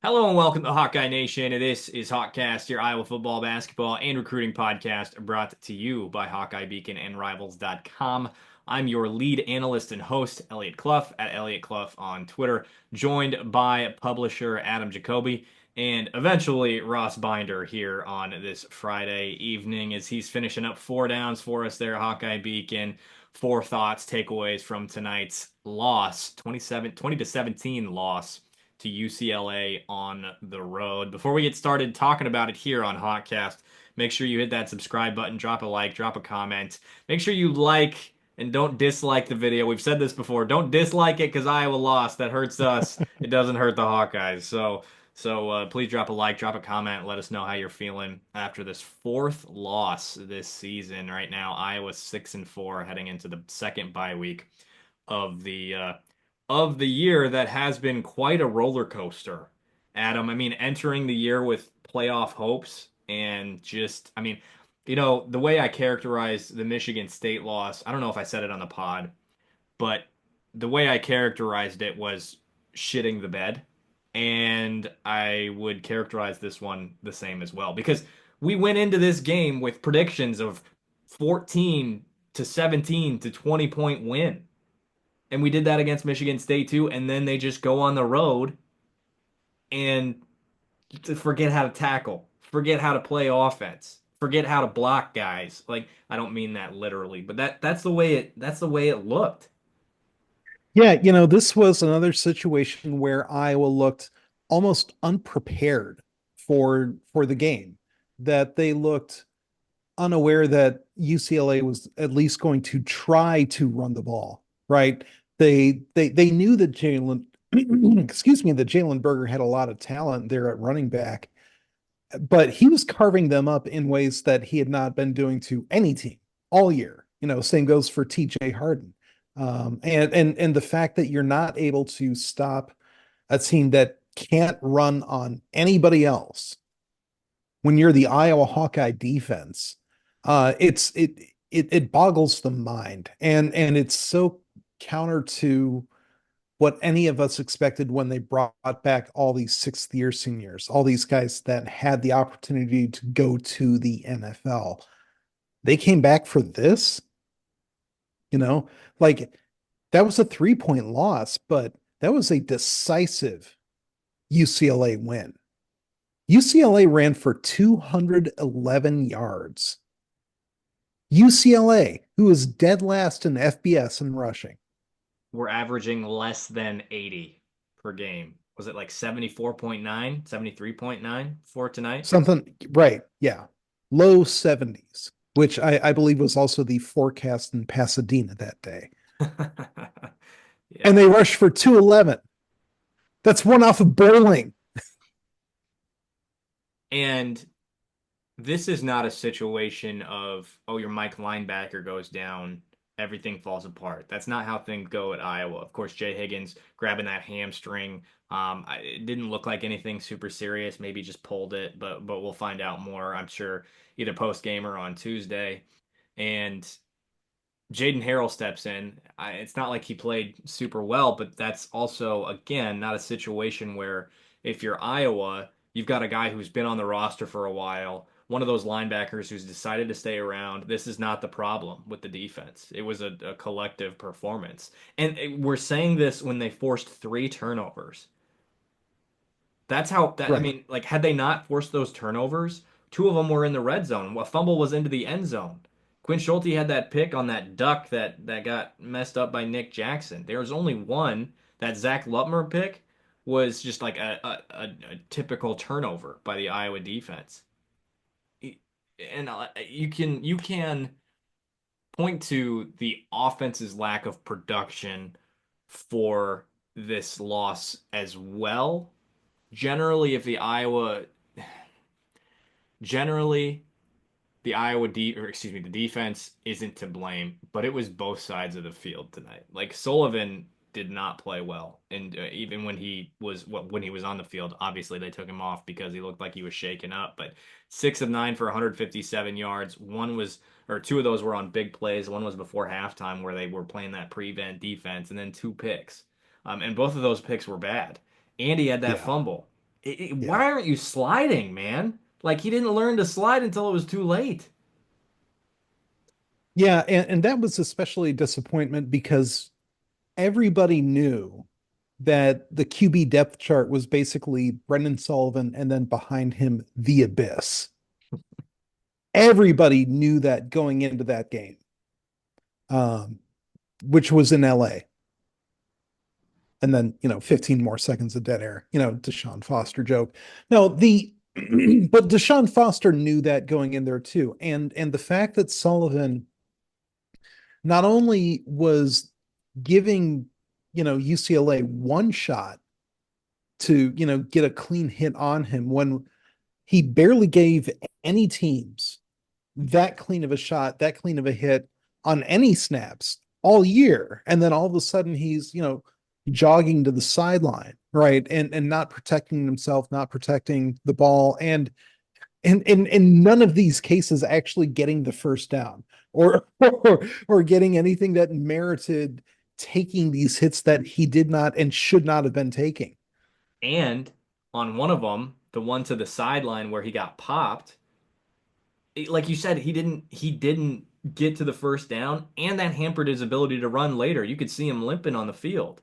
Hello and welcome to Hawkeye Nation. This is HawkCast, your Iowa football, basketball, and recruiting podcast brought to you by Hawkeye Beacon and Rivals.com. I'm your lead analyst and host, Eliot Clough, at Eliot Clough on Twitter, joined by publisher Adam Jacoby and eventually Ross Binder here on this Friday evening as he's finishing up four downs for us there at Hawkeye Beacon. Four thoughts, takeaways from tonight's loss, 20 to 17 loss to UCLA on the road. Before we get started talking about it here on HawkCast, make sure you hit that subscribe button, drop a like, drop a comment. Make sure you like and don't dislike the video. We've said this before. Don't dislike it because Iowa lost. That hurts us. It doesn't hurt the Hawkeyes. So please drop a like, drop a comment. Let us know how you're feeling after this fourth loss this season. Right now, Iowa's 6-4, heading into the second bye week of the year that has been quite a roller coaster. Adam, I mean, entering the year with playoff hopes and just, I mean, the way I characterize the Michigan State loss, I don't know if I said it on the pod, but the way I characterized it was shitting the bed. And I would characterize this one the same as well because we went into this game with predictions of 14 to 17 to 20 point win. And we did that against Michigan State too. And then they just go on the road and forget how to tackle, forget how to play offense, forget how to block guys. Like I don't mean that literally, but that's the way it looked. Yeah, this was another situation where Iowa looked almost unprepared for the game. That they looked unaware that UCLA was at least going to try to run the ball, right? They knew that Jalen, excuse me, that Jalen Berger had a lot of talent there at running back, but he was carving them up in ways that he had not been doing to any team all year. Same goes for TJ Harden. And the fact that you're not able to stop a team that can't run on anybody else when you're the Iowa Hawkeye defense, it boggles the mind, and it's so counter to what any of us expected when they brought back all these sixth year seniors, all these guys that had the opportunity to go to the NFL. They came back for this, you know, like that was a 3 point loss, but that was a decisive UCLA win. UCLA ran for 211 yards. UCLA, who was dead last in FBS and rushing. We're averaging less than 80 per game. Was it like 74.9, 73.9 for tonight? Something, right. Yeah. Low 70s, which I believe was also the forecast in Pasadena that day. And Yeah. they rushed for 211. That's one off of bowling. And this is not a situation of, oh, your Mike linebacker goes down, everything falls apart. That's not how things go at Iowa. Of course, Jay Higgins grabbing that hamstring. It didn't look like anything super serious. Maybe just pulled it, but we'll find out more, I'm sure, either post game or on Tuesday. And Jaden Harrell steps in. It's not like he played super well, but that's also, again, not a situation where if you're Iowa, you've got a guy who's been on the roster for a while, one of those linebackers who's decided to stay around. This is not the problem with the defense. It was a collective performance. And we're saying this when they forced three turnovers. That's how that I Right. mean, like had they not forced those turnovers, two of them were in the red zone. A fumble was into the end zone. Quinn Schulte had that pick on that duck that got messed up by Nick Jackson. There was only one. That Zach Lutmer pick was just like a typical turnover by the Iowa defense. And you can point to the offense's lack of production for this loss as well. Generally, if the Iowa generally the Iowa or excuse me, the defense isn't to blame, but it was both sides of the field tonight. Like Sullivan did not play well, and even when he was on the field, obviously they took him off because he looked like he was shaken up. But 6 of 9 for 157 yards. One was or two of those were on big plays. One was before halftime where they were playing that prevent defense, and then two picks. And both of those picks were bad. Andy had that Yeah. fumble. Why Yeah. aren't you sliding, man? Like he didn't learn to slide until it was too late. Yeah, and that was especially a disappointment because everybody knew that the QB depth chart was basically Brendan Sullivan and then behind him the abyss. Everybody knew that going into that game, um, which was in LA. And then, 15 more seconds of dead air, Deshaun Foster joke. No, but Deshaun Foster knew that going in there too. And the fact that Sullivan not only was giving, UCLA one shot to, get a clean hit on him when he barely gave any teams that clean of a shot, that clean of a hit on any snaps all year. And then all of a sudden he's, jogging to the sideline, right? And not protecting himself, not protecting the ball, and in none of these cases actually getting the first down or getting anything that merited taking these hits that he did not and should not have been taking. And on one of them, the one to the sideline where he got popped, like you said, he didn't get to the first down, and that hampered his ability to run later. You could see him limping on the field.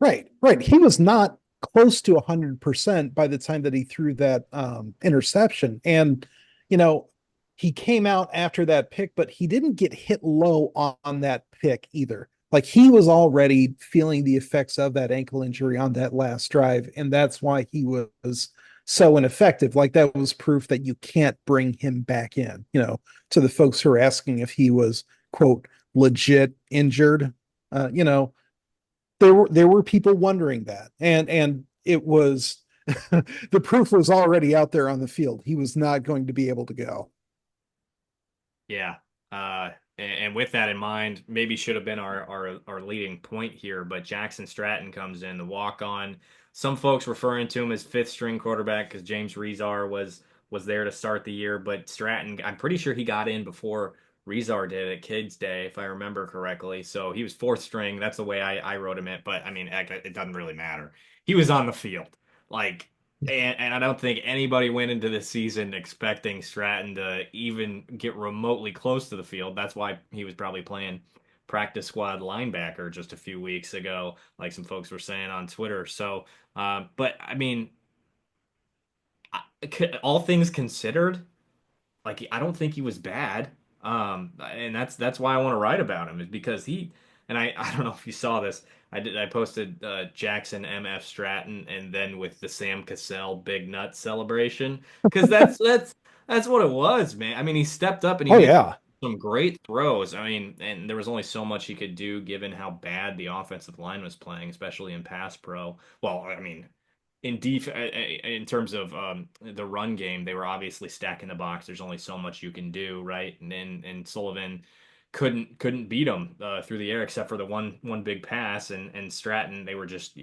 Right, right. He was not close to 100% by the time that he threw that interception. And, you know, he came out after that pick, but he didn't get hit low on that pick either. Like he was already feeling the effects of that ankle injury on that last drive. And that's why he was so ineffective. Like that was proof that you can't bring him back in, to the folks who are asking if he was, quote, legit injured. You know, there were people wondering that, and it was the proof was already out there on the field. He was not going to be able to go. Yeah. And with that in mind, maybe should have been our leading point here, but Jackson Stratton comes in, the walk on. Some folks referring to him as fifth string quarterback because James Rezar was there to start the year, but Stratton, I'm pretty sure he got in before Rezar did at Kids Day, if I remember correctly. So he was fourth string. That's the way I wrote him it, but I mean, heck, it doesn't really matter. He was on the field. Like, and I don't think anybody went into this season expecting Stratton to even get remotely close to the field. That's why he was probably playing practice squad linebacker just a few weeks ago, like some folks were saying on Twitter. So, but I mean, all things considered, like I don't think he was bad. And that's why I want to write about him is because and I don't know if you saw this. I posted Jackson MF Stratton and then with the Sam Cassell big nut celebration because that's what it was, man. I mean, he stepped up and he Oh made yeah. some great throws. I mean, and there was only so much he could do given how bad the offensive line was playing, especially in pass pro. Well, I mean, in terms of the run game, they were obviously stacking the box. There's only so much you can do, right? And Sullivan couldn't beat him through the air except for the one big pass. And Stratton, they were just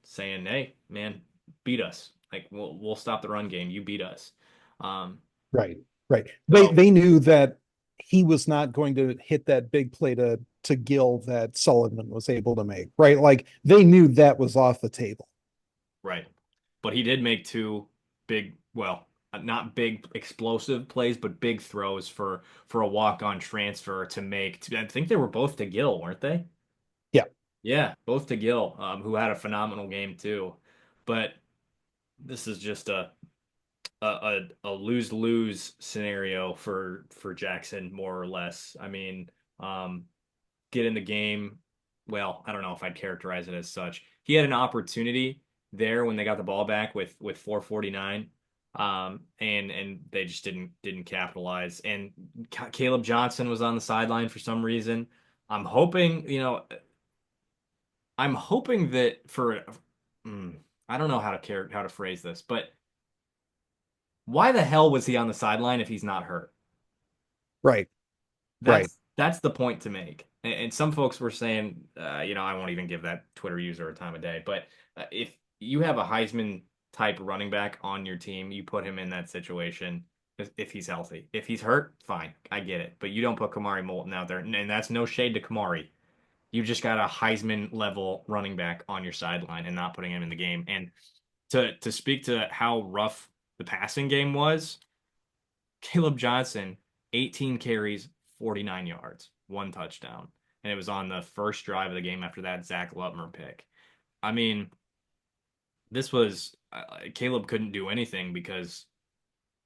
saying, "Hey, man, beat us. Like we'll stop the run game. You beat us." Um, Right, right. they so they knew that he was not going to hit that big play to Gill that Sullivan was able to make, right? Like they knew that was off the table. right, but he did make two big, well, not big explosive plays, but big throws for a walk-on transfer to make. I think they were both to Gill, weren't they? Yeah. Yeah, both to Gill, who had a phenomenal game too. But this is just a lose-lose scenario for Jackson, more or less. I mean, um, get in the game. Well, I don't know if I'd characterize it as such. He had an opportunity there when they got the ball back with 4:49, and they just didn't capitalize. And Caleb Johnson was on the sideline for some reason. I'm hoping, I'm hoping that mm, I don't know how to phrase this, but why the hell was he on the sideline if he's not hurt? Right, right. That's the point to make. And some folks were saying, I won't even give that Twitter user a time of day, but if you have a Heisman type running back on your team, you put him in that situation if he's healthy. If he's hurt, fine, I get it. But you don't put Kamari Moulton out there, and that's no shade to Kamari. You've just got a Heisman level running back on your sideline and not putting him in the game. And to speak to how rough the passing game was, Caleb Johnson, 18 carries, 49 yards, one touchdown. And it was on the first drive of the game after that Zach Lutmer pick. I mean, this was Caleb couldn't do anything because,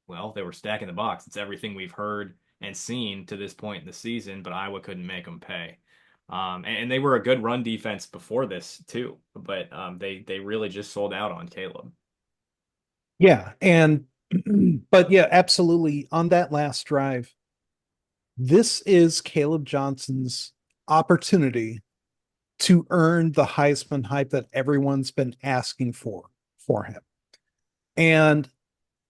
well, they were stacking the box. It's everything we've heard and seen to this point in the season, but Iowa couldn't make them pay. And they were a good run defense before this too, but they really just sold out on Caleb. Yeah, and but yeah, absolutely. On that last drive, this is Caleb Johnson's opportunity to earn the Heisman hype that everyone's been asking for him. And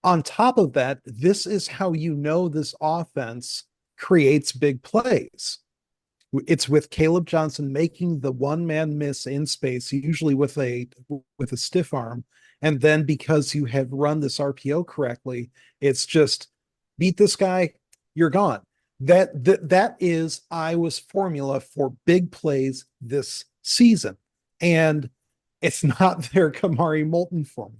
on top of that, this is how you know this offense creates big plays. It's with Caleb Johnson making the one man miss in space, usually with a stiff arm, and then because you have run this RPO correctly, it's just beat this guy, you're gone. That is Iowa's formula for big plays this season, and it's not their Kamari Moulton formula.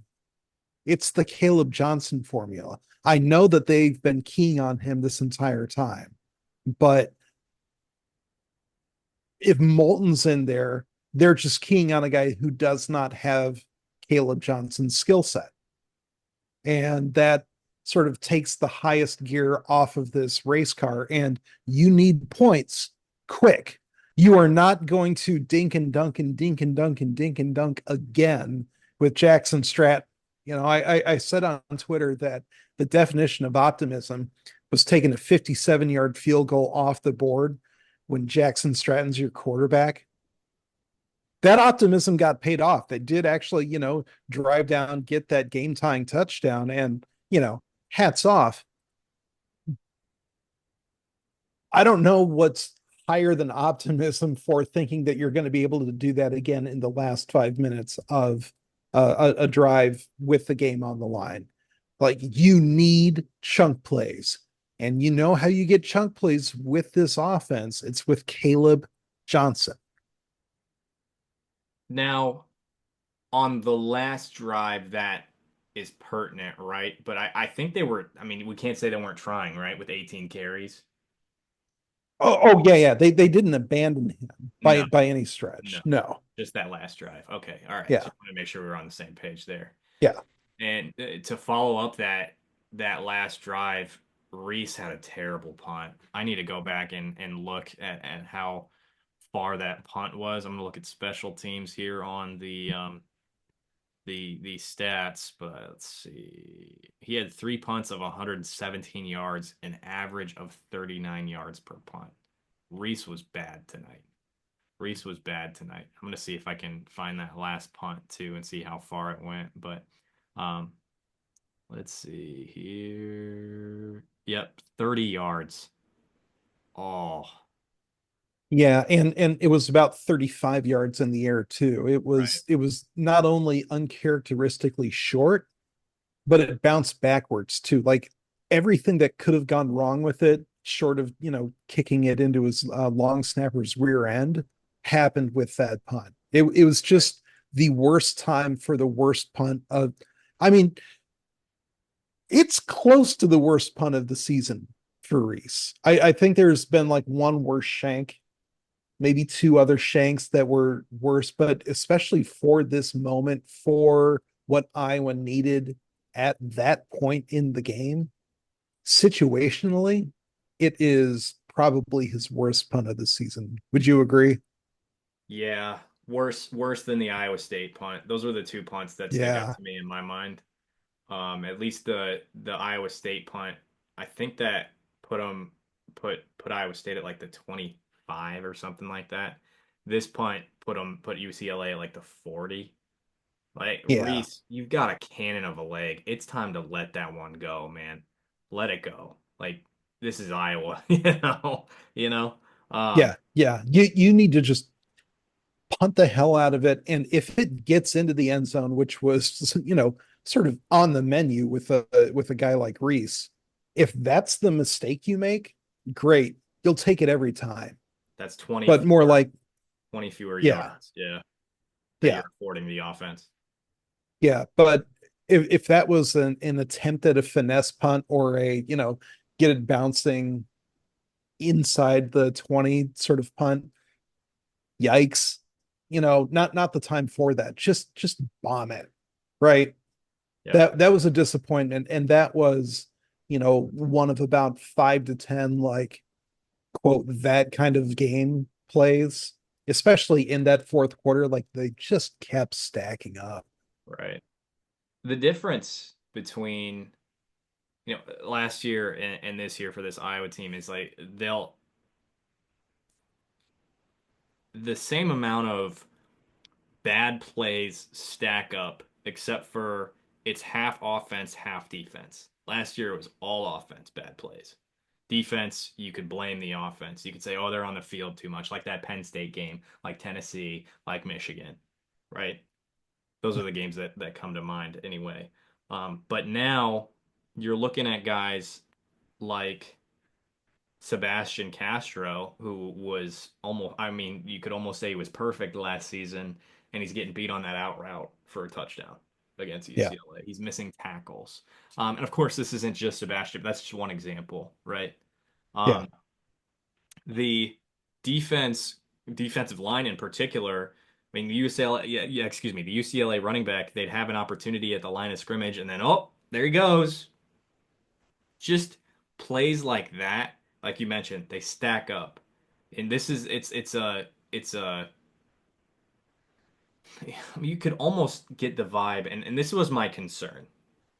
It's the Caleb Johnson formula. I know that they've been keying on him this entire time, but if Moulton's in there, they're just keying on a guy who does not have Caleb Johnson's skill set. And that sort of takes the highest gear off of this race car. And you need points quick. You are not going to dink and dunk and dink and dunk and dink and dunk again with Jackson Stratton. I said on Twitter that the definition of optimism was taking a 57-yard field goal off the board when Jackson Stratton's your quarterback. That optimism got paid off. They did actually, drive down, get that game tying touchdown, and, hats off. I don't know what's higher than optimism for thinking that you're going to be able to do that again in the last 5 minutes of a drive with the game on the line. Like, you need chunk plays. And you know how you get chunk plays with this offense? It's with Caleb Johnson. Now, on the last drive, that is pertinent, right? But I think they were, I mean, we can't say they weren't trying, right? With 18 carries. Oh yeah, yeah. They didn't abandon him No, by any no, stretch. No. just that last drive. Okay, all right. Yeah. Just want to make sure we're on the same page there. Yeah. And to follow up that last drive, Rhys had a terrible punt. I need to go back and look at how far that punt was. I'm gonna look at special teams here on the stats, but let's see. He had three punts of 117 yards, an average of 39 yards per punt. Rhys was bad tonight. Rhys was bad tonight. I'm gonna see if I can find that last punt too and see how far it went. But um, let's see here. Yep, 30 yards. Oh, Yeah, and it was about 35 yards in the air too. It right. was it was not only uncharacteristically short, but it bounced backwards too. Like everything that could have gone wrong with it, short of, kicking it into his long snapper's rear end, happened with that punt. It was just the worst time for the worst punt of, I mean, it's close to the worst punt of the season for Rhys. I think there's been like one worse shank, maybe two other shanks that were worse, but especially for this moment, for what Iowa needed at that point in the game, situationally, it is probably his worst punt of the season. Would you agree? Yeah, worse than the Iowa State punt. Those were the two punts that stick out Yeah. to me in my mind. At least the Iowa State punt, I think that put them put Iowa State at like the 25 or something like that. This punt put UCLA at like the 40. Like Yeah. Rhys, you've got a cannon of a leg. It's time to let that one go, man. Let it go. Like this is Iowa, you know. Yeah. Yeah. You need to just punt the hell out of it. And if it gets into the end zone, which was, sort of on the menu with a guy like Rhys, if that's the mistake you make, great. You'll take it every time. That's But more 24 like, 20 fewer yeah, yards. Yeah, that yeah, you're affording the offense. Yeah, but if that was an attempt at a finesse punt or a, get it bouncing inside the 20 sort of punt, yikes. Not the time for that. Just bomb it. Right? Yeah, That was a disappointment. And that was, one of about 5 to 10 like quote that kind of game plays, especially in that fourth quarter. Like they just kept stacking up. right. The difference between last year and this year for this Iowa team is like they'll the same amount of bad plays stack up, except for it's half offense, half defense. Last year it was all offense, bad plays. Defense, you could blame the offense. You could say, oh, they're on the field too much, like that Penn State game, like Tennessee, like Michigan, right? Those are the games that come to mind anyway. But now you're looking at guys like Sebastian Castro, who was almost, I mean, you could almost say he was perfect last season, and he's getting beat on that out route for a touchdown against Yeah. UCLA. He's missing tackles. And of course, this isn't just Sebastian, but that's just one example, right? Yeah. Um, the defense, defensive line in particular, I mean, the UCLA, yeah, excuse me, the UCLA running back, they'd have an opportunity at the line of scrimmage, and then, oh, there he goes. Just plays like that, like you mentioned, they stack up. And this is it's a you could almost get the vibe, and this was my concern.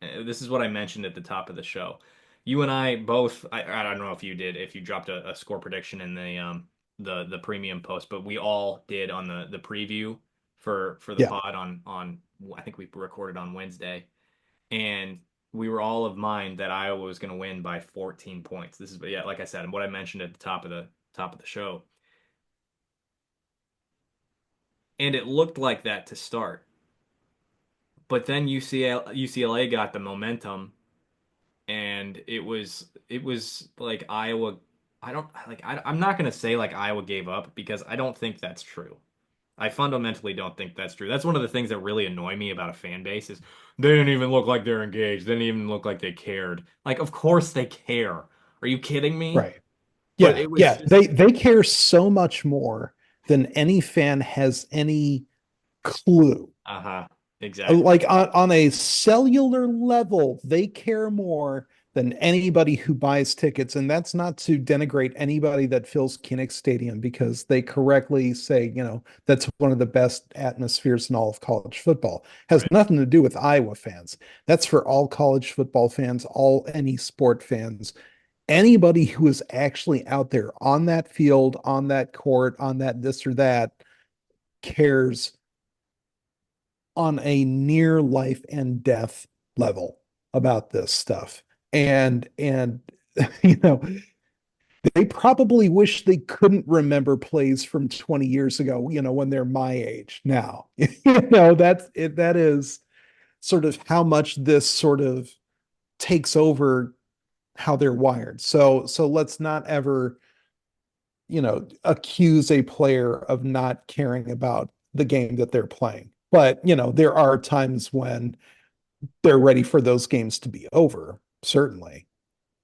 This is what I mentioned at the top of the show. You and I both, I don't know if you did, if you dropped a score prediction in the premium post, but we all did on the preview for the Yeah. pod on I think we recorded on Wednesday, and we were all of mind that Iowa was going to win by 14 points. This is, yeah, like I said, and what I mentioned at the top of the show, and it looked like that to start. But then UCLA got the momentum, and it was like Iowa. I don't like. I'm not going to say like Iowa gave up because I don't think that's true. I fundamentally don't think that's true. That's one of the things that really annoy me about a fan base is they didn't even look like they're engaged. They didn't even look like they cared. Like, of course they care. Are you kidding me? Right. But Yeah. it was Yeah. just, They care so much more than any fan has any clue. uh-huh, exactly. Like on a cellular level, they care more than anybody who buys tickets. And that's not to denigrate anybody that fills Kinnick Stadium because they correctly say, that's one of the best atmospheres in all of college football. Has Right. nothing to do with Iowa fans. That's for all college football fans, all any sport fans. Anybody who is actually out there on that field, on that court, on that this or that cares on a near life and death level about this stuff. And you know, they probably wish they couldn't remember plays from 20 years ago, when they're my age now. That's it, that is sort of how much this sort of takes over how they're wired. So let's not ever, accuse a player of not caring about the game that they're playing. But, there are times when they're ready for those games to be over, certainly.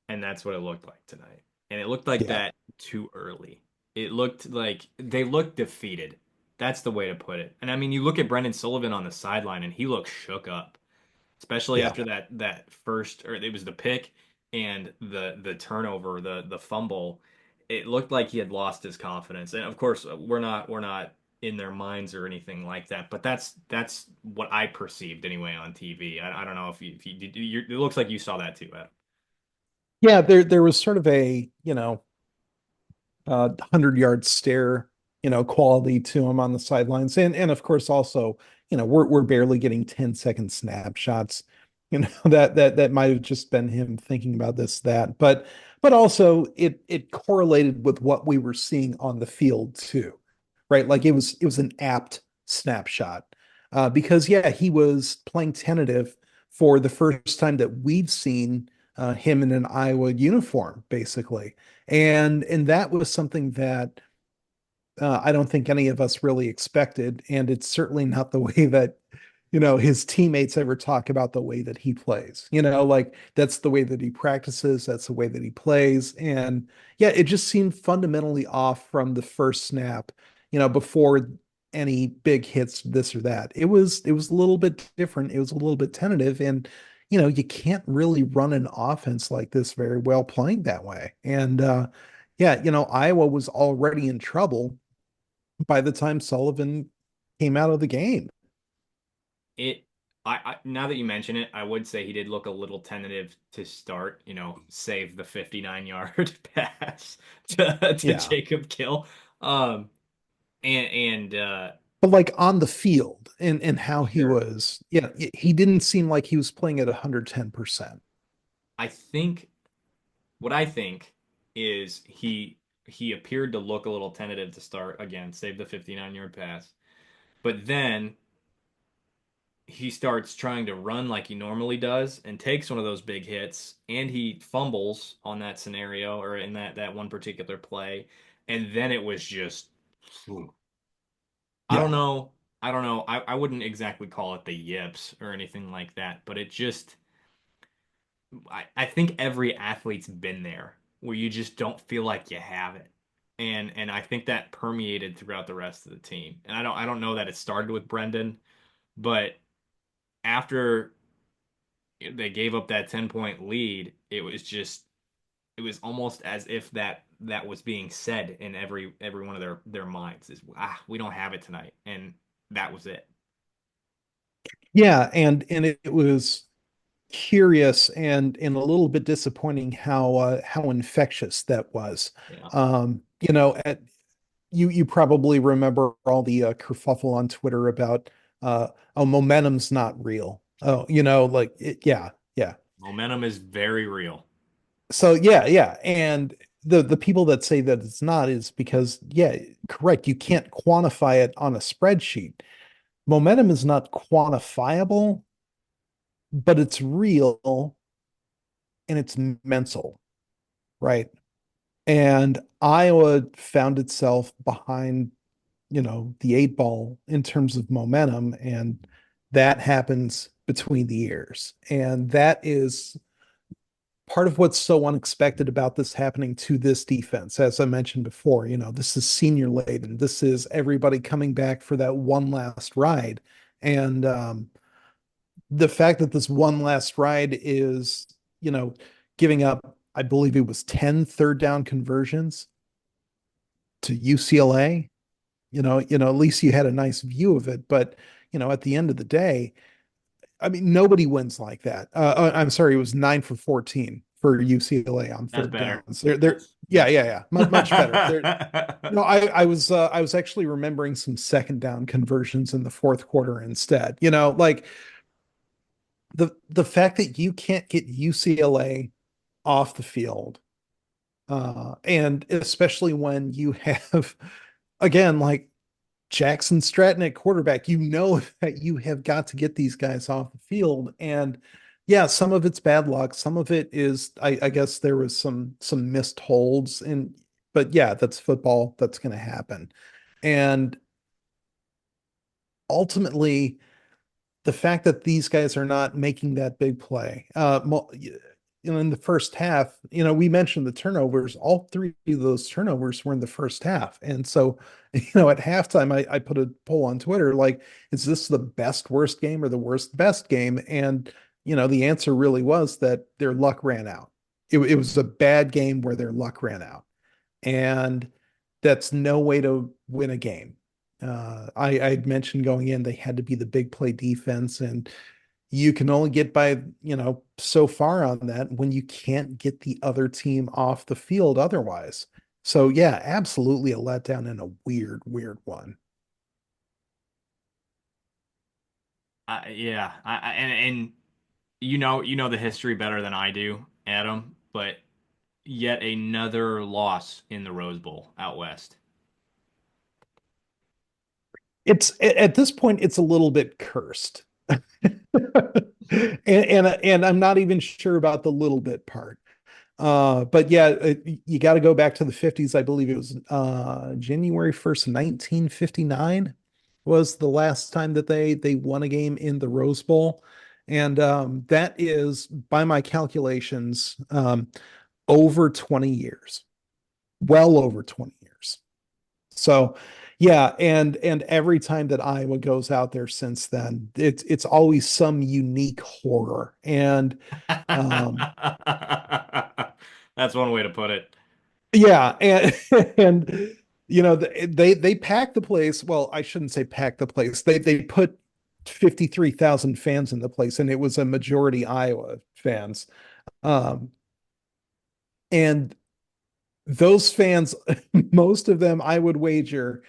And that's what it looked like tonight. And it looked like Yeah. that too early. It looked like they looked defeated. That's the way to put it. And I mean, you look at Brendan Sullivan on the sideline and he looked shook up, especially Yeah. after that first, or it was the pick and the turnover, the fumble. It looked like he had lost his confidence. And of course, we're not in their minds or anything like that. But that's what I perceived anyway on TV. I don't know if you did. It looks like you saw that too, Adam. Yeah, there was sort of a, 100-yard stare, quality to him on the sidelines. And of course also, we're barely getting 10-second snapshots. That might have just been him thinking about this, that. But also it correlated with what we were seeing on the field too. Right? Like it was an apt snapshot. Because yeah, he was playing tentative for the first time that we've seen him in an Iowa uniform, basically. And that was something that I don't think any of us really expected, and it's certainly not the way that his teammates ever talk about the way that he plays. Like that's the way that he practices, that's the way that he plays. And yeah, it just seemed fundamentally off from the first snap, before any big hits, this or that. It was a little bit different. It was a little bit tentative. And you can't really run an offense like this very well playing that way. And yeah, Iowa was already in trouble by the time Sullivan came out of the game. It I now that you mention it, I would say he did look a little tentative to start, save the 59-yard pass to Yeah. Jacob Kill. Um and But like on the field and how he sure. was, yeah, he didn't seem like he was playing at 110%. I think what I think is he appeared to look a little tentative to start again, save the 59-yard pass. But then he starts trying to run like he normally does and takes one of those big hits and he fumbles on that scenario or in that one particular play. And then it was just I Yeah. don't know. I don't know. I wouldn't exactly call it the yips or anything like that, but it just I think every athlete's been there where you just don't feel like you have it. And I think that permeated throughout the rest of the team. And I don't know that it started with Brendan, but after they gave up that 10-point lead, it was almost as if that was being said in every one of their minds is we don't have it tonight. And that was it. Yeah, and it was curious and a little bit disappointing how infectious that was. Yeah. You probably remember all the kerfuffle on Twitter about oh, momentum's not real. Oh, like yeah, yeah. Momentum is very real. So yeah, yeah. And the people that say that it's not is because yeah, correct. You can't quantify it on a spreadsheet. Momentum is not quantifiable, but it's real and it's mental, right? And Iowa found itself behind, the eight ball in terms of momentum, and that happens between the ears. And that is part of what's so unexpected about this happening to this defense. As I mentioned before, this is senior laden. This is everybody coming back for that one last ride. And the fact that this one last ride is, giving up, I believe it was 10 third down conversions to UCLA, at least you had a nice view of it. But, at the end of the day, I mean, nobody wins like that. I'm sorry, it was 9 for 14 for UCLA on That's third better. downs. They're That's yeah, that's yeah, yeah, much better. They're I was actually remembering some second down conversions in the fourth quarter instead. Like the fact that you can't get UCLA off the field, and especially when you have again like Jackson Stratton at quarterback, that you have got to get these guys off the field. And yeah, some of it's bad luck. Some of it is, I guess there was some missed holds. But yeah, that's football. That's going to happen. And ultimately, the fact that these guys are not making that big play, in the first half, we mentioned the turnovers. All three of those turnovers were in the first half, and so, at halftime, I put a poll on Twitter like, is this the best worst game or the worst best game? And the answer really was that their luck ran out. It was a bad game where their luck ran out, and that's no way to win a game. I mentioned going in, they had to be the big play defense, and you can only get by, so far on that when you can't get the other team off the field otherwise. So yeah, absolutely a letdown and a weird, weird one. yeah. And you know the history better than I do, Adam, but yet another loss in the Rose Bowl out west. It's at this point, it's a little bit cursed. And I'm not even sure about the little bit part. But yeah, you got to go back to the 50s. I believe it was January 1st, 1959. was the last time that they won a game in the Rose Bowl. And that is, by my calculations, over 20 years, well over 20 years. So, yeah, and every time that Iowa goes out there since then, it's always some unique horror. And um, That's one way to put it. yeah, and and they pack the place. Well, I shouldn't say pack the place. They put 53,000 fans in the place, and it was a majority Iowa fans. Um, and those fans, most of them, I would wager,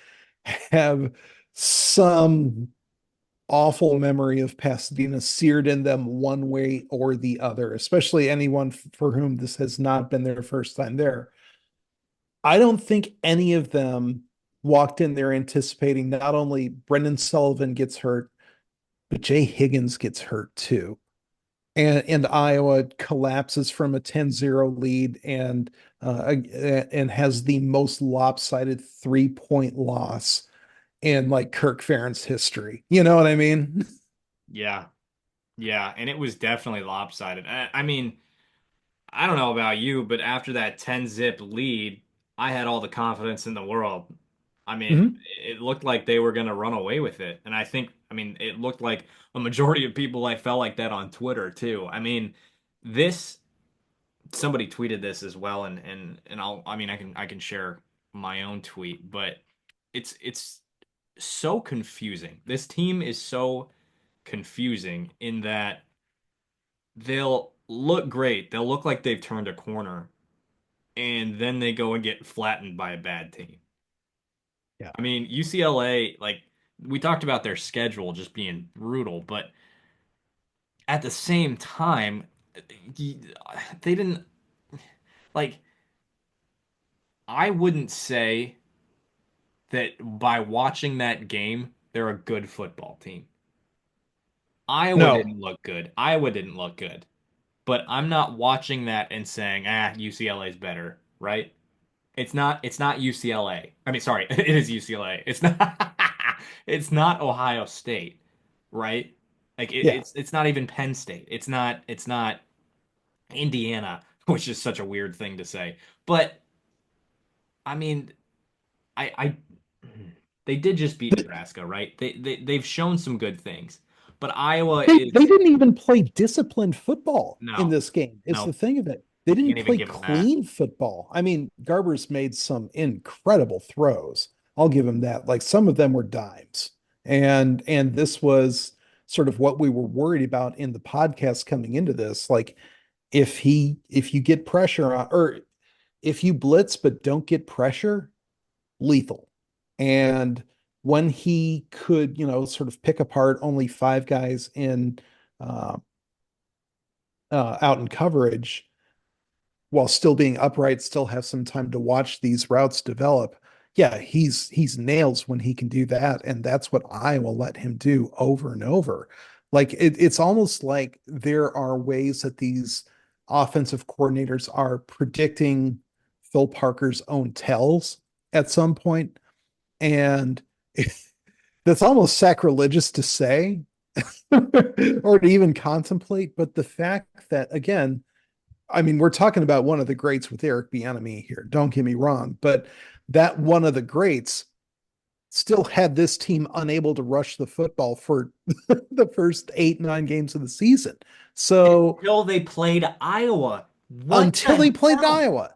have some awful memory of Pasadena seared in them one way or the other, especially anyone for whom this has not been their first time there. I don't think any of them walked in there anticipating not only Brendan Sullivan gets hurt, but Jay Higgins gets hurt too. And Iowa collapses from a 10-0 lead and has the most lopsided 3-point loss in like Kirk Ferentz history. You know what I mean? Yeah. Yeah, and it was definitely lopsided. I mean, I don't know about you, but after that 10 zip lead, I had all the confidence in the world. I mean, Mhm. it looked like they were going to run away with it. And I think, I mean, it looked like a majority of people I felt like that on Twitter too. I mean, this somebody tweeted this as well and I mean, I can share my own tweet, but it's so confusing. This team is so confusing in that they'll look great. They'll look like they've turned a corner, and then they go and get flattened by a bad team. Yeah. I mean, UCLA, like we talked about their schedule just being brutal, but at the same time, they didn't like. I wouldn't say that by watching that game, they're a good football team. Iowa No. didn't look good. Iowa didn't look good. But I'm not watching that and saying, UCLA is better, right? It's not UCLA. I mean, sorry, it is UCLA. It's not it's not Ohio State, right? Like Yeah. it's not even Penn State. It's not Indiana, which is such a weird thing to say. But I mean, I they did just beat Nebraska, right? They've shown some good things. But Iowa They is didn't even play disciplined football in no, this game. It's the no, thing of it. They didn't can't even play give them that. clean football. I mean, Garber's made some incredible throws. I'll give him that. Like some of them were dimes. And this was sort of what we were worried about in the podcast coming into this. Like if you get pressure on or if you blitz but don't get pressure, lethal. And when he could, sort of pick apart only five guys in uh, out in coverage while still being upright, still have some time to watch these routes develop. Yeah, he's nails when he can do that, and that's what I will let him do over and over. Like it's almost like there are ways that these offensive coordinators are predicting Phil Parker's own tells at some point, and that's almost sacrilegious to say or to even contemplate. But the fact that, again, I mean, we're talking about one of the greats with Eric Bieniemy here. Don't get me wrong, but that one of the greats still had this team unable to rush the football for the first 8, 9 games of the season. So Until they played Iowa. What until the they played hell? Iowa,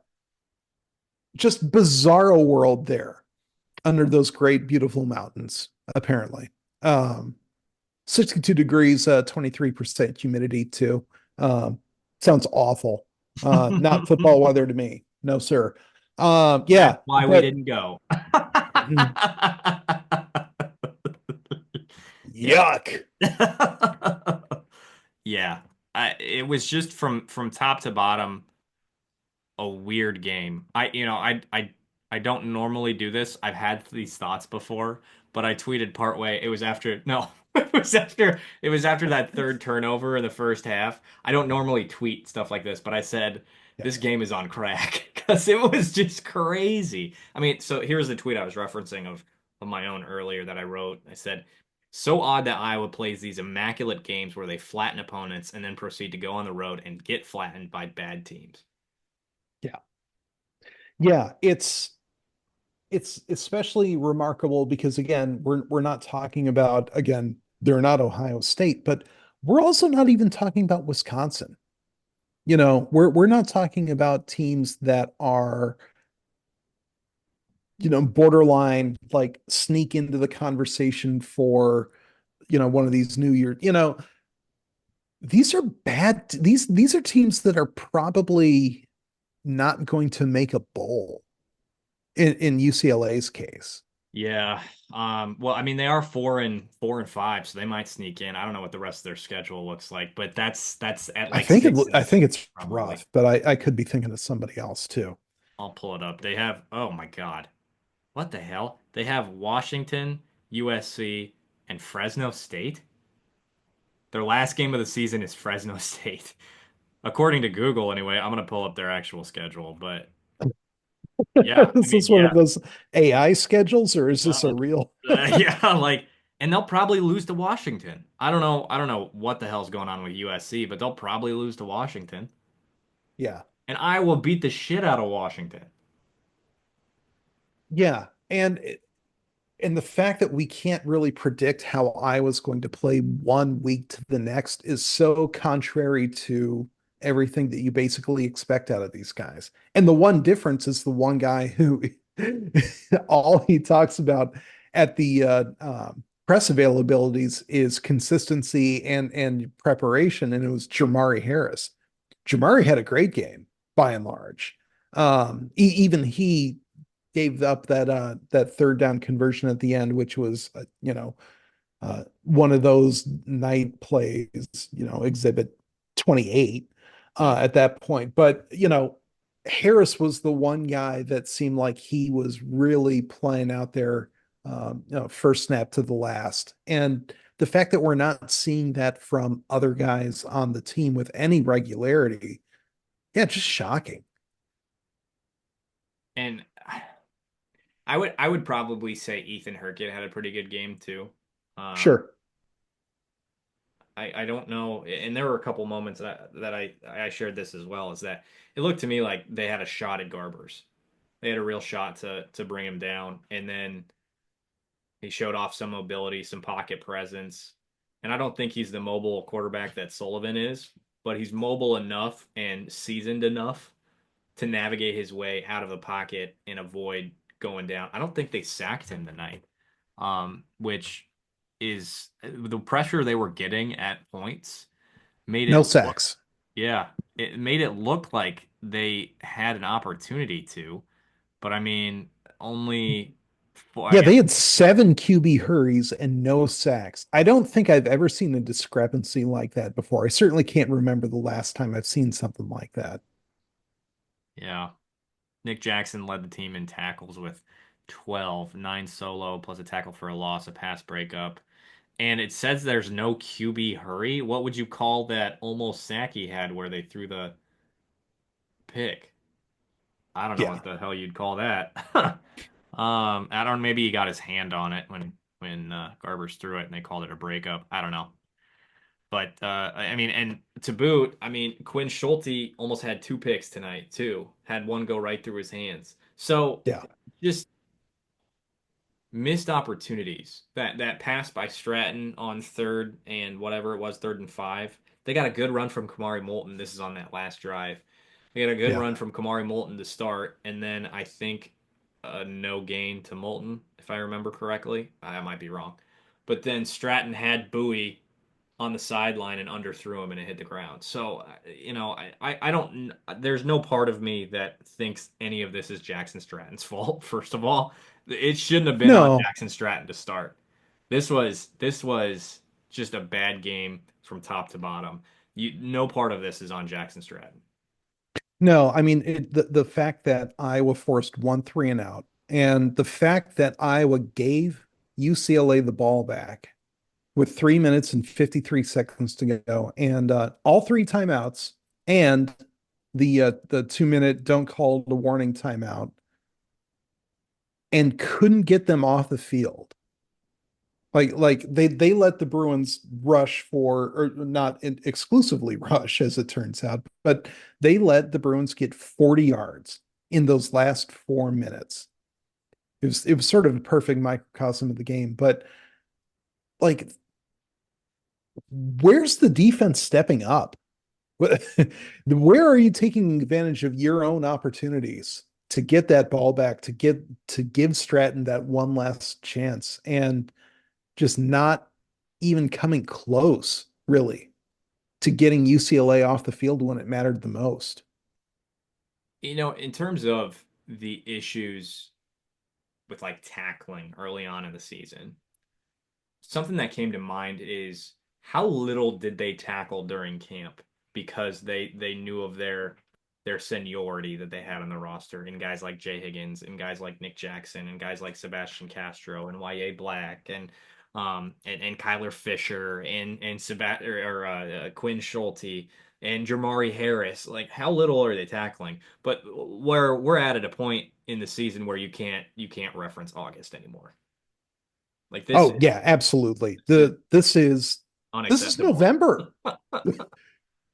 just bizarro world there under those great, beautiful mountains, apparently. Um, 62 degrees, 23% humidity too. Sounds awful. Not football weather to me. No, sir. That's Yeah, why we but didn't go. Yep. yuck. Yeah. It was just from top to bottom a weird game. I don't normally do this. I've had these thoughts before, but I tweeted partway. It was after no, it was after that third turnover in the first half. I don't normally tweet stuff like this, but I said Yeah. this game is on crack because it was just crazy. I mean, so here's the tweet I was referencing of of my own earlier that I wrote. I said, so odd that Iowa plays these immaculate games where they flatten opponents and then proceed to go on the road and get flattened by bad teams. Yeah. Yeah, it's especially remarkable because again, we're not talking about again, they're not Ohio State, but we're also not even talking about Wisconsin. We're not talking about teams that are, borderline like sneak into the conversation for, one of these New Year, these are bad. These are teams that are probably not going to make a bowl in UCLA's case. Yeah. Well, I mean, they are 4-5, so they might sneak in. I don't know what the rest of their schedule looks like, but that's at like I 6 and 6 think it's probably. rough, but I could be thinking of somebody else too. I'll pull it up. They have, oh my God. What the hell? They have Washington, USC, and Fresno State. Their last game of the season is Fresno State. According to Google, anyway. I'm gonna pull up their actual schedule, but yeah, I Is mean, this one yeah, of those AI schedules or is this uh, a real? yeah, like, and they'll probably lose to Washington. I don't know what the hell's going on with USC, but they'll probably lose to Washington, Yeah. and Iowa beat the shit out of Washington. Yeah. And the fact that we can't really predict how Iowa's going to play one week to the next is so contrary to everything that you basically expect out of these guys. And the one difference is the one guy who all he talks about at the press availabilities is consistency and preparation, and it was Jamari Harris. Jamari had a great game by and large. Even he gave up that third down conversion at the end, which was one of those night plays, exhibit 28 Yeah. at that point. But Harris was the one guy that seemed like he was really playing out there, first snap to the last. And the fact that we're not seeing that from other guys on the team with any regularity, yeah, just shocking. And I would probably say Ethan Hurkett had a pretty good game too. Um, Sure. I don't know, and there were a couple moments that I shared this as well, is that it looked to me like they had a shot at Garbers. They had a real shot to bring him down, and then he showed off some mobility, some pocket presence. And I don't think he's the mobile quarterback that Sullivan is, but he's mobile enough and seasoned enough to navigate his way out of the pocket and avoid going down. I don't think they sacked him tonight, which is the pressure they were getting at points made it No look, sacks. yeah, it made it look like they had an opportunity to, but I mean, only four, I Yeah, guess. they had 7 QB hurries and no sacks. I don't think I've ever seen a discrepancy like that before. I certainly can't remember the last time I've seen something like that. Yeah. Nick Jackson led the team in tackles with 12, 9 solo plus a tackle for a loss, a pass breakup. And it says there's no QB hurry. What would you call that almost sack he had where they threw the pick? I don't know Yeah. what the hell you'd call that. I don't know, maybe he got his hand on it when Garbers threw it and they called it a breakup. I don't know. But I mean, and to boot, I mean, Quinn Schulte almost had 2 picks tonight too. Had one go right through his hands. So Yeah. just missed opportunities. That pass by Stratton on third and whatever it was, 3rd and 5. They got a good run from Kamari Moulton. This is on that last drive. They got a good Yeah. run from Kamari Moulton to start, and then I think a no gain to Moulton, if I remember correctly. I might be wrong. But then Stratton had Bowie on the sideline and underthrew him and it hit the ground. So, I don't, there's no part of me that thinks any of this is Jackson Stratton's fault, first of all. It shouldn't have been on No, Jackson Stratton to start. This was just a bad game from top to bottom. No part of this is on Jackson Stratton. no. I mean, the fact that Iowa forced 1 3 and out, and the fact that Iowa gave UCLA the ball back with 3 minutes and 53 seconds to go, and all three timeouts, and the 2 minute don't call the warning timeout. and couldn't get them off the field. Like they let the Bruins rush for, or not exclusively rush, as it turns out, but they let the Bruins get 40 yards in those last 4 minutes. It was sort of a perfect microcosm of the game. But like, where's the defense stepping up? Where are you taking advantage of your own opportunities to get that ball back, to give Stratton that one last chance, and just not even coming close, really, to getting UCLA off the field when it mattered the most? In terms of the issues with like tackling early on in the season, something that came to mind is how little did they tackle during camp because they knew of their seniority that they had on the roster in guys like Jay Higgins and guys like Nick Jackson and guys like Sebastian Castro and Y.A. Black and Kyler Fisher and Quinn Schulte and Jamari Harris. Like how little are they tackling? But where we're at a point in the season where you can't reference August anymore. Like this Oh is yeah, absolutely. this is This is unacceptable. November.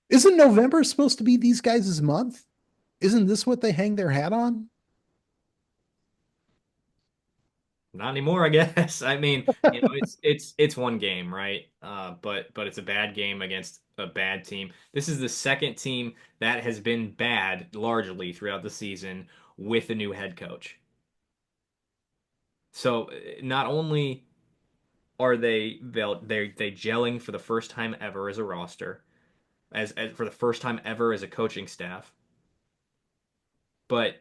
Isn't November supposed to be these guys' month? Isn't this what they hang their hat on? Not anymore, I guess. I mean, it's one game, right? But it's a bad game against a bad team. This is the second team that has been bad largely throughout the season with a new head coach. So not only are they gelling for the first time ever as a roster, as for the first time ever as a coaching staff, but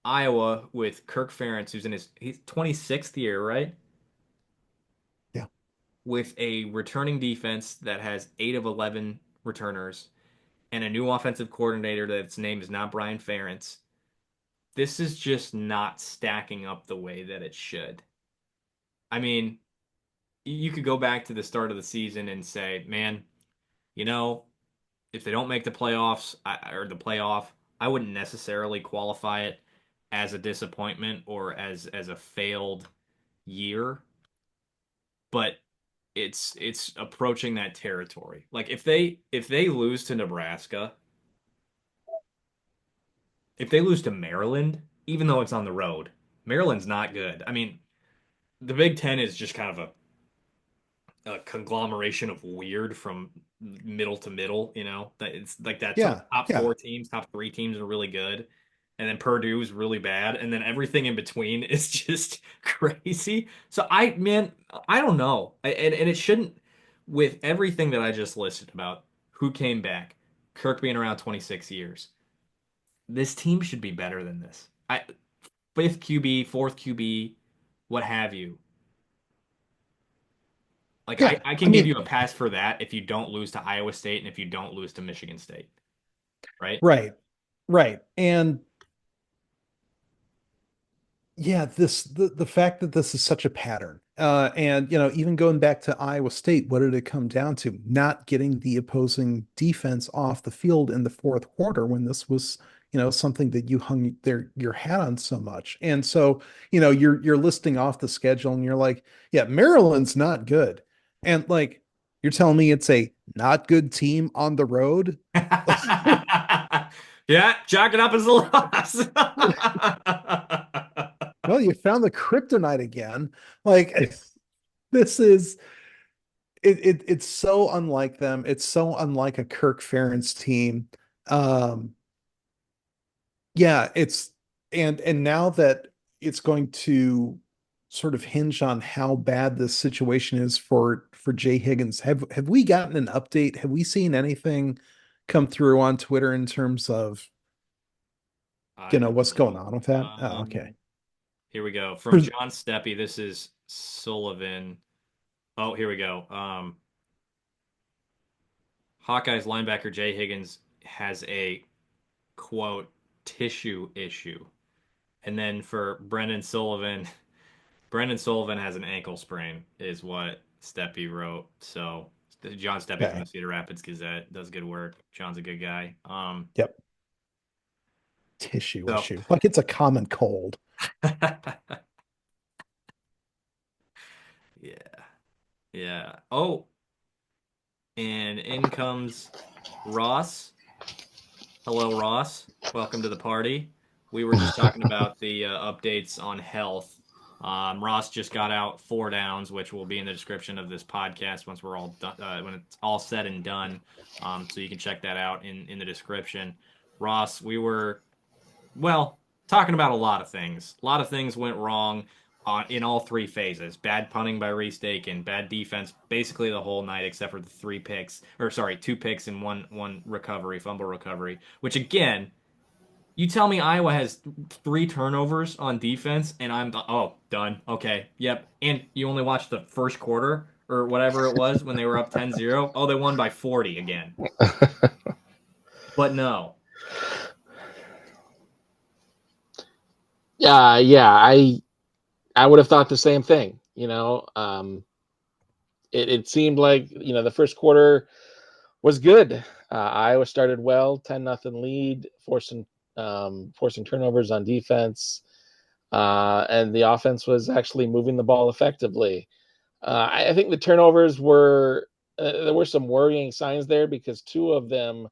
Iowa with Kirk Ferentz, who's in his 26th year, right? Yeah. With a returning defense that has 8 of 11 returners and a new offensive coordinator that's name is not Brian Ferentz, this is just not stacking up the way that it should. I mean, you could go back to the start of the season and say, man, you know, if they don't make the playoffs or the playoff, I wouldn't necessarily qualify it as a disappointment or as a failed year, but it's approaching that territory. Like if they lose to Nebraska, if they lose to Maryland, even though it's on the road, Maryland's not good. I mean, the Big Ten is just kind of a conglomeration of weird from middle to middle, that it's like that some of Yeah. the top Yeah. four teams, top three teams are really good. And then Purdue's really bad. And then everything in between is just crazy. So man, I don't know. And it shouldn't, with everything that I just listed about who came back, Kirk being around 26 years, this team should be better than this. Fifth QB, fourth QB, what have you. Like I, Yeah. I I can give mean, you a pass for that if you don't lose to Iowa State and if you don't lose to Michigan State, right? right. Right. And yeah, the fact that this is such a pattern. And even going back to Iowa State, what did it come down to? Not getting the opposing defense off the field in the fourth quarter when this was, something that you hung your hat on so much. And so, you're listing off the schedule and you're like, yeah, Maryland's not good. And like you're telling me it's a not good team on the road? Yeah, chalk it up as a loss. Well, you found the kryptonite again. Like this is it's so unlike them. It's so unlike a Kirk Ferentz team. Um, yeah, and now that it's going to sort of hinge on how bad this situation is for Jay Higgins. Have we gotten an update? Have we seen anything come through on Twitter in terms of I don't what's going know. on with that? Oh, okay. Here we go. From John Steppe, this is Sullivan. Oh, here we go. Hawkeyes linebacker Jay Higgins has a quote tissue issue. And then for Brendan Sullivan has an ankle sprain, is what Steppe wrote. So John Steppe from Okay. the Cedar Rapids Gazette does good work. John's a good guy. Yep. Tissue So issue. Like it's a common cold. Yeah. Oh, and in comes Ross. Hello, Ross. Welcome to the party. We were just talking about the updates on health. Ross just got out 4 downs, which will be in the description of this podcast once we're all done, when it's all said and done. So you can check that out in the description. Ross, we were well, talking about a lot of things. A lot of things went wrong in all three phases. Bad punting by Rhys Dakin, bad defense basically the whole night except for the 3 picks, or sorry, 2 picks and one recovery, fumble recovery. Which again, you tell me Iowa has 3 turnovers on defense, and oh, done. Okay, yep. And you only watched the first quarter or whatever it was when they were up 10-0. Oh, they won by 40 again. But no. Yeah, I would have thought the same thing. It seemed like the first quarter was good. Iowa started well, 10-0 lead, forcing turnovers on defense, and the offense was actually moving the ball effectively. I think the turnovers were there were some worrying signs there because 2 of them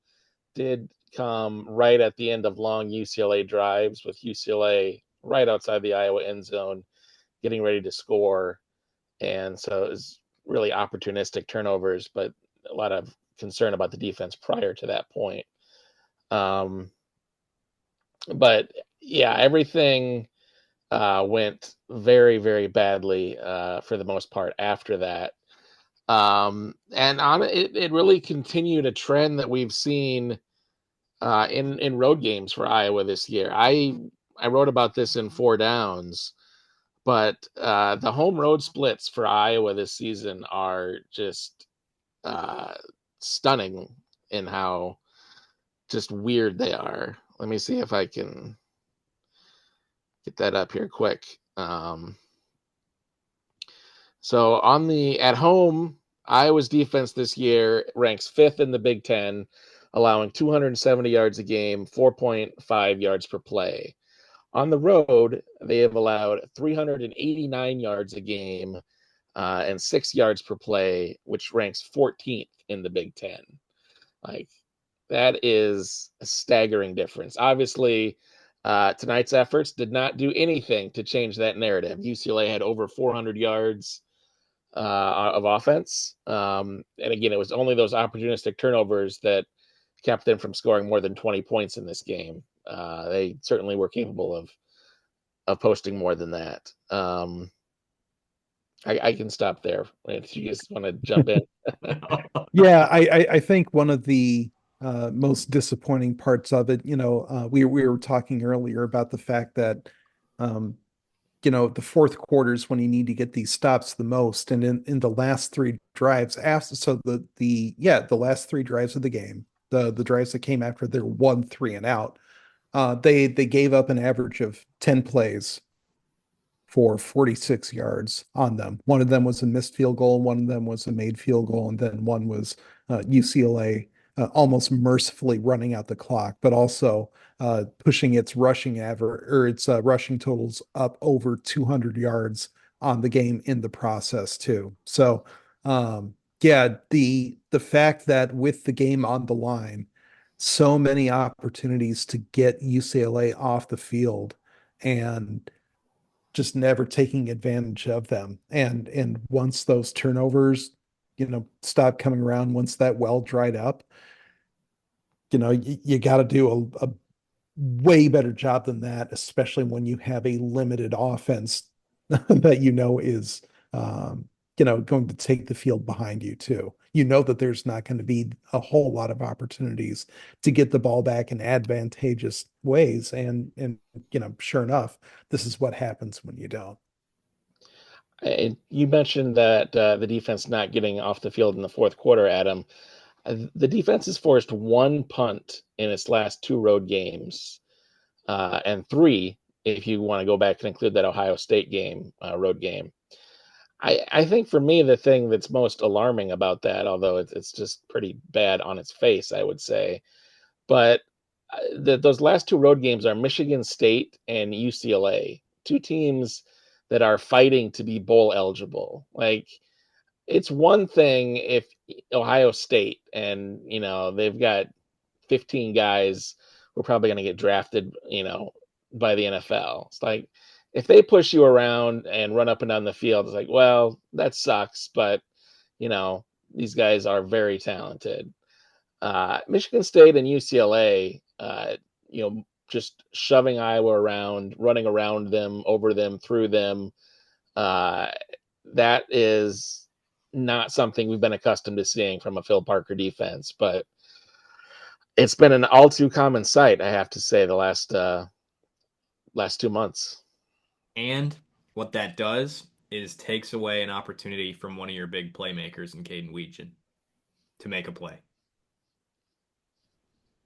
did come right at the end of long UCLA drives, with UCLA right outside the Iowa end zone, getting ready to score. And so it was really opportunistic turnovers, but a lot of concern about the defense prior to that point. But yeah, everything went very, very badly for the most part after that. It really continued a trend that we've seen in road games for Iowa this year. I wrote about this in 4 downs, but the home road splits for Iowa this season are just stunning in how just weird they are. Let me see if I can get that up here quick. So at home, Iowa's defense this year ranks 5th in the Big Ten, allowing 270 yards a game, 4.5 yards per play. On the road, they have allowed 389 yards a game and 6 yards per play, which ranks 14th in the Big Ten. Like, that is a staggering difference. Obviously, tonight's efforts did not do anything to change that narrative. UCLA had over 400 yards of offense. And again, it was only those opportunistic turnovers that kept them from scoring more than 20 points in this game. They certainly were capable of posting more than that. I can stop there if you guys want to jump in. Yeah, I think one of the most disappointing parts of it, we were talking earlier about the fact that the fourth quarter is when you need to get these stops the most. And in the last 3 drives, after so the last 3 drives of the game, the drives that came after their 1 3 and out, they gave up an average of 10 plays for 46 yards on them. One of them was a missed field goal, one of them was a made field goal, and then one was UCLA almost mercifully running out the clock, but also pushing its rushing totals up over 200 yards on the game in the process too. So yeah, the fact that with the game on the line, so many opportunities to get UCLA off the field and just never taking advantage of them. And once those turnovers, stop coming around, once that well dried up, you got to do a way better job than that, especially when you have a limited offense that is going to take the field behind you too. You know that there's not going to be a whole lot of opportunities to get the ball back in advantageous ways. And sure enough, this is what happens when you don't. You mentioned that the defense not getting off the field in the fourth quarter, Adam. The defense has forced 1 punt in its last 2 road games, and 3 if you want to go back and include that Ohio State game, road game. I think for me, the thing that's most alarming about that, although it's just pretty bad on its face, I would say, but those last 2 road games are Michigan State and UCLA, 2 teams that are fighting to be bowl eligible. Like, it's one thing if Ohio State and they've got 15 guys who are probably going to get drafted, by the NFL. It's like if they push you around and run up and down the field, it's like, well, that sucks, but you know these guys are very talented. Michigan State and UCLA, just shoving Iowa around, running around them, over them, through them. Uh, that is not something we've been accustomed to seeing from a Phil Parker defense, but it's been an all too common sight, I have to say, the last 2 months. And what that does is takes away an opportunity from one of your big playmakers in Caden Weegan to make a play.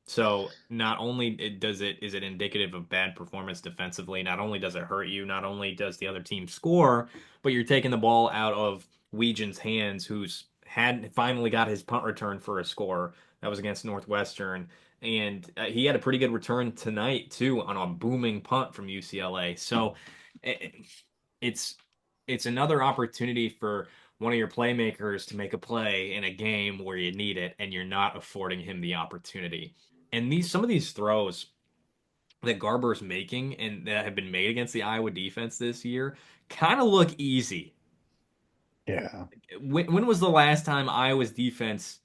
So not only is it indicative of bad performance defensively, not only does it hurt you, not only does the other team score, but you're taking the ball out of Weegan's hands, who's had finally got his punt return for a score that was against Northwestern, and he had a pretty good return tonight too on a booming punt from UCLA. So it, it's it's another opportunity for one of your playmakers to make a play in a game where you need it, and you're not affording him the opportunity. And some of these throws that Garber's making and that have been made against the Iowa defense this year kind of look easy. Yeah. When was the last time Iowa's defense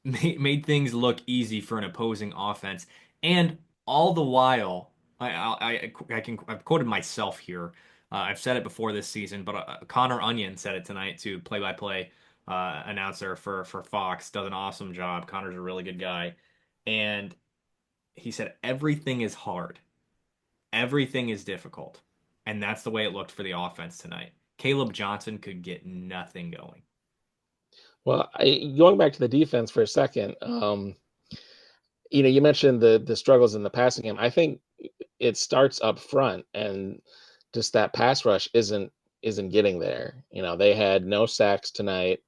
made things look easy for an opposing offense? And all the while, I've quoted myself here. I've said it before this season, but Connor Onion said it tonight too. Play-by-play announcer for Fox does an awesome job. Connor's a really good guy, and he said everything is hard, everything is difficult, and that's the way it looked for the offense tonight. Caleb Johnson could get nothing going. Well, going back to the defense for a second, you mentioned the struggles in the passing game. I think it starts up front, and just that pass rush isn't getting there. They had no sacks tonight,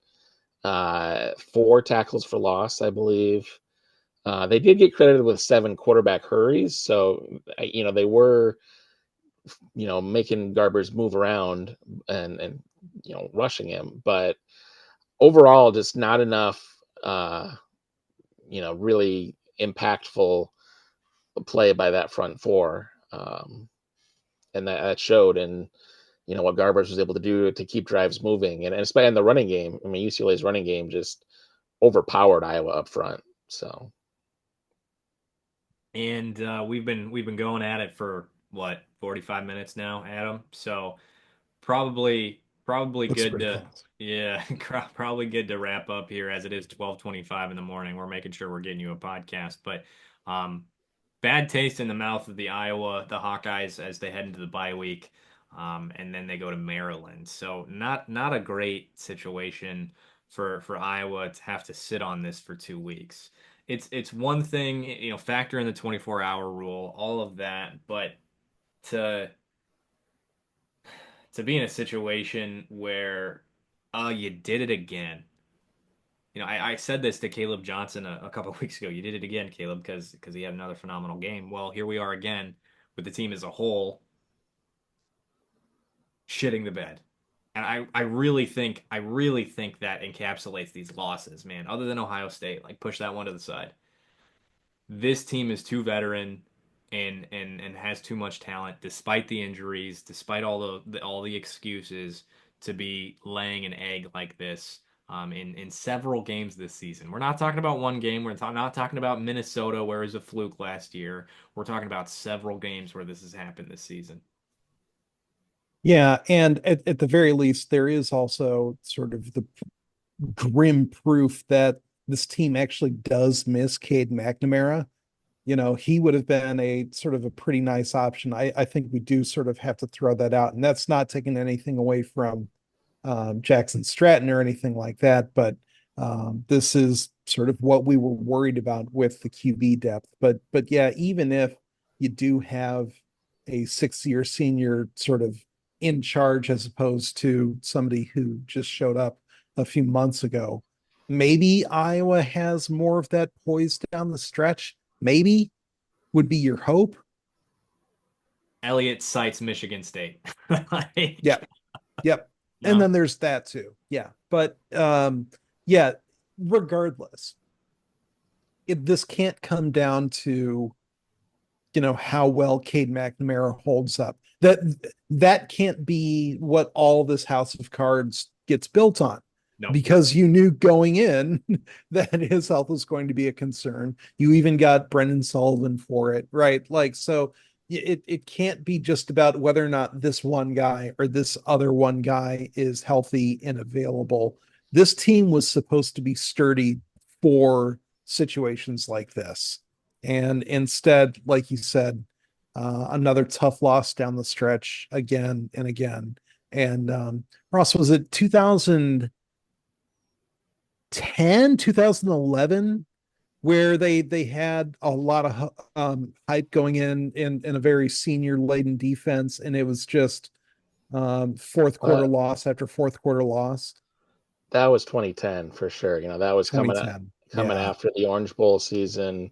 4 tackles for loss, I believe. They did get credited with 7 quarterback hurries, so they were making Garbers move around and rushing him, but overall just not enough really impactful play by that front four. And that showed in what Garbers was able to do to keep drives moving, and especially in the running game. I mean, UCLA's running game just overpowered Iowa up front. So, And we've been going at it for what 45 minutes now, Adam. So probably That's good pretty to fast. yeah, probably good to wrap up here as it is 12:25 in the morning. We're making sure we're getting you a podcast, but um, bad taste in the mouth of the Hawkeyes as they head into the bye week, and then they go to Maryland. So not a great situation for Iowa to have to sit on this for 2 weeks. It's one thing, factor in the 24-hour rule, all of that, but to be in a situation where you did it again. I said this to Caleb Johnson a couple of weeks ago. You did it again, Caleb, because he had another phenomenal game. Well, here we are again with the team as a whole shitting the bed. And I really think that encapsulates these losses, man. Other than Ohio State, like push that one to the side. This team is too veteran and has too much talent, despite the injuries, despite all the excuses, to be laying an egg like this in several games this season. We're not talking about one game. We're not talking about Minnesota, where it was a fluke last year. We're talking about several games where this has happened this season. Yeah, and at the very least, there is also sort of the grim proof that this team actually does miss Cade McNamara. He would have been a sort of a pretty nice option. I think we do sort of have to throw that out, and that's not taking anything away from Jackson Stratton or anything like that. But this is sort of what we were worried about with the QB depth. But yeah, even if you do have a 6-year senior sort of in charge as opposed to somebody who just showed up a few months ago, maybe Iowa has more of that poise down the stretch. Maybe would be your hope. Eliot cites Michigan State. Yep. Yep. And No. then there's that too. Yeah. But yeah, regardless, this can't come down to, how well Cade McNamara holds up. That can't be what all this house of cards gets built on, No. because you knew going in that his health was going to be a concern. You even got Brendan Sullivan for it, right? Like, so it can't be just about whether or not this one guy or this other one guy is healthy and available. This team was supposed to be sturdy for situations like this. And instead, like you said, another tough loss down the stretch again and again. And Ross, was it 2010, 2011, where they had a lot of hype going in a very senior laden defense, and it was just fourth quarter But loss after fourth quarter loss? that was 2010 for sure. That was2010. coming Yeah. after the Orange Bowl season,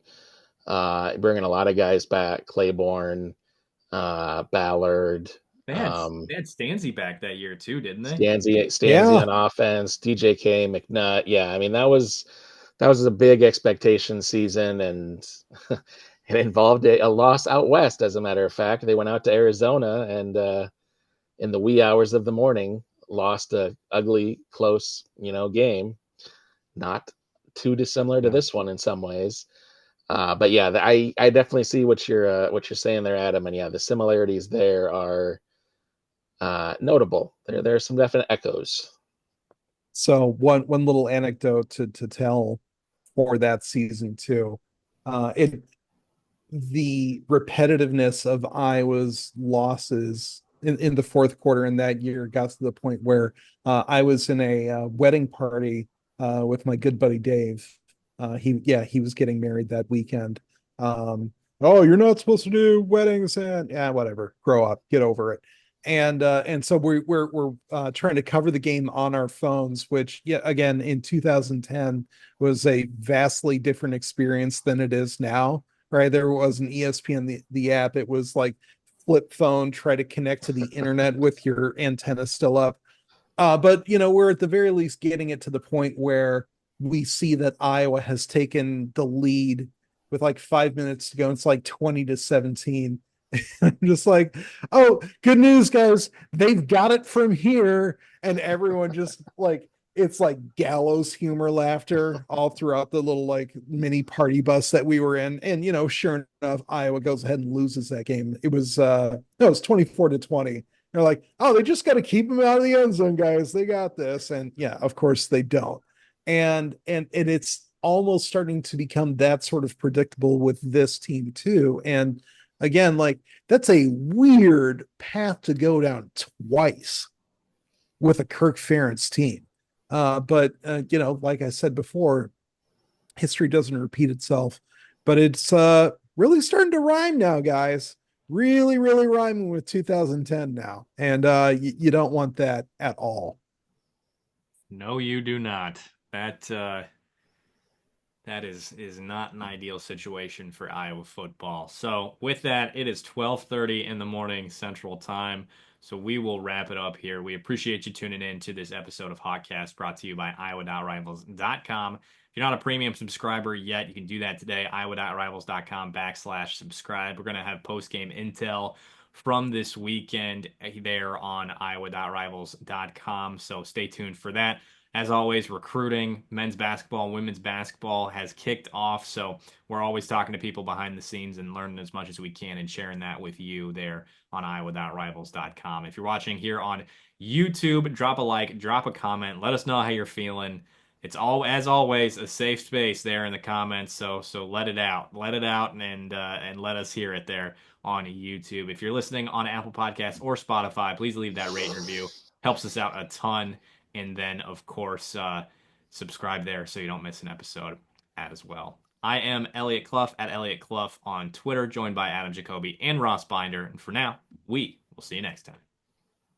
bringing a lot of guys back, Claiborne, Ballard, They had um, they had Stanzi back that year too, didn't they? Stanzi Yeah. on offense, DJK, McNutt. Yeah, I mean that was a big expectation season, and it involved a loss out west. As a matter of fact, they went out to Arizona and in the wee hours of the morning lost a ugly, close, game. Not too dissimilar to Yeah. this one in some ways. But yeah, I definitely see what you're saying there, Adam. And yeah, the similarities there are notable. There are some definite echoes. So one little anecdote to tell for that season too. It The repetitiveness of Iowa's losses in the fourth quarter in that year got to the point where I was in a wedding party with my good buddy Dave. He was getting married that weekend. Oh, you're not supposed to do weddings, and yeah, whatever. Grow up, get over it. And so we're trying to cover the game on our phones, which, yeah, again, in 2010 was a vastly different experience than it is now, right? There was an ESPN, the app. It was like flip phone, try to connect to the internet with your antenna still up. But we're at the very least getting it to the point where we see that Iowa has taken the lead with like 5 minutes to go. It's like 20-17. I'm just like, oh, good news, guys. They've got it from here. And everyone just like, it's like gallows humor laughter all throughout the little like mini party bus that we were in. And sure enough, Iowa goes ahead and loses that game. It was no, it was 24-20. They're like, oh, they just got to keep them out of the end zone, guys. They got this. And yeah, of course they don't. And it's almost starting to become that sort of predictable with this team too. And again, like, that's a weird path to go down twice with a Kirk Ferentz team. But like I said before, history doesn't repeat itself, but it's really starting to rhyme now, guys. Really, really rhyming with 2010 now. And you don't want that at all. No, you do not. That is not an ideal situation for Iowa football. So with that, it is 12:30 in the morning Central Time. So we will wrap it up here. We appreciate you tuning in to this episode of HawkCast brought to you by Iowa.rivals.com. If you're not a premium subscriber yet, you can do that today. Iowa.rivals.com/subscribe. We're going to have post-game intel from this weekend there on Iowa.rivals.com. So stay tuned for that. As always, recruiting, men's basketball, women's basketball has kicked off. So we're always talking to people behind the scenes and learning as much as we can and sharing that with you there on Iowa.rivals.com. If you're watching here on YouTube, drop a like, drop a comment, let us know how you're feeling. It's all, as always, a safe space there in the comments. So let it out, and let us hear it there on YouTube. If you're listening on Apple Podcasts or Spotify, please leave that rate and review. Helps us out a ton. And then, of course, subscribe there so you don't miss an episode as well. I am Eliot Clough at Eliot Clough on Twitter, joined by Adam Jacoby and Ross Binder. And for now, we will see you next time.